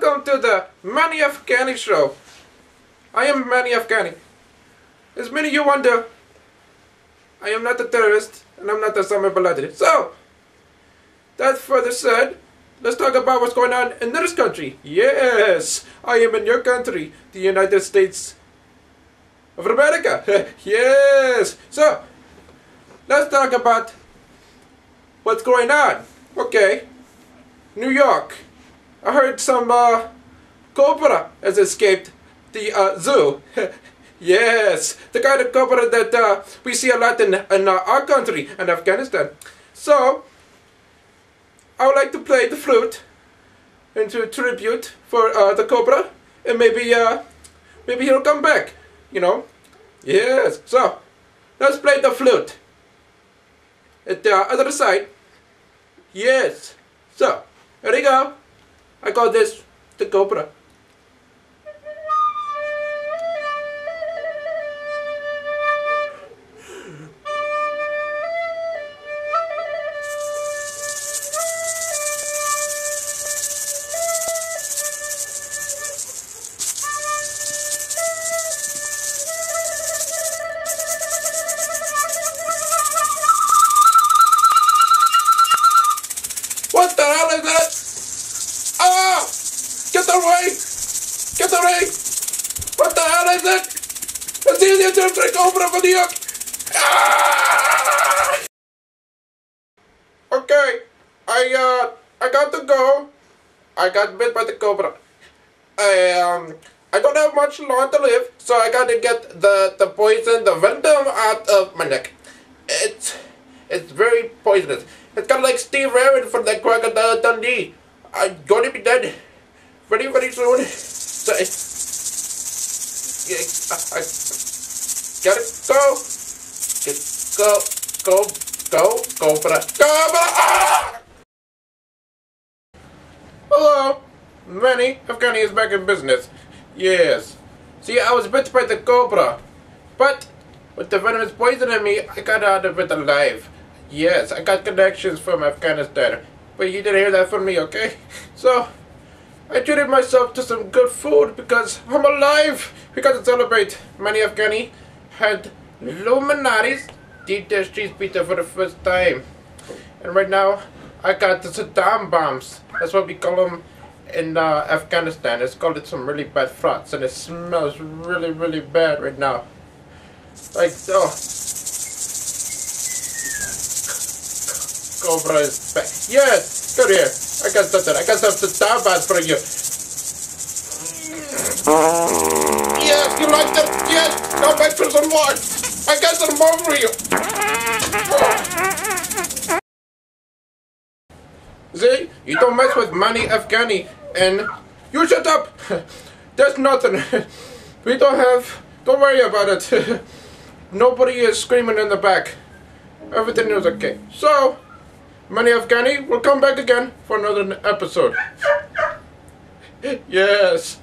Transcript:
Welcome to the Manny Afghani show. I am Manny Afghani. As many of you wonder, I am not a terrorist and I'm not a Osama bin Laden. So, that further said, let's talk about what's going on in this country. Yes, I am in your country, the United States of America. Yes. So, let's talk about what's going on. Okay, New York. I heard some cobra has escaped the zoo. Yes, the kind of cobra that we see a lot in our country and Afghanistan. So, I would like to play the flute into tribute for the cobra, and maybe he'll come back. You know. Yes. So, let's play the flute. At the other side. Yes. So, here we go. I call this the cobra. What the hell is that? Ah! Get away! Get away! What the hell is it? It's easier to drink over for the hook! Ah! Okay, I got to go. I got bit by the cobra. I don't have much longer to live, so I gotta get the poison, the venom out of my neck. It's very poisonous. It's kind of like Steve Irwin from that Crocodile Dundee. I'm going to be dead very, very soon. So, I gotta go. Cobra. Ah! Hello. Manny Afghani is back in business. Yes. See, I was bit by the cobra. But, with the venomous poison in me, I got out of it alive. Yes, I got connections from Afghanistan, but you didn't hear that from me, okay? So, I treated myself to some good food because I'm alive! We got to celebrate. Manny Afghani had Illuminati's deep dish cheese pizza for the first time. And right now, I got the Saddam bombs. That's what we call them in Afghanistan. It's called some really bad frauds, and it smells really, really bad right now. Like, oh. Cobra is back. Yes! Come here. I got something. I got some Starbucks for you. Yes! You like that? Yes! Come back for some more! I got some more for you! See? You don't mess with Manny Afghani and you shut up! There's nothing. We don't worry about it. Nobody is screaming in the back. Everything is okay. So, Manny Afghani will come back again for another episode. Yes.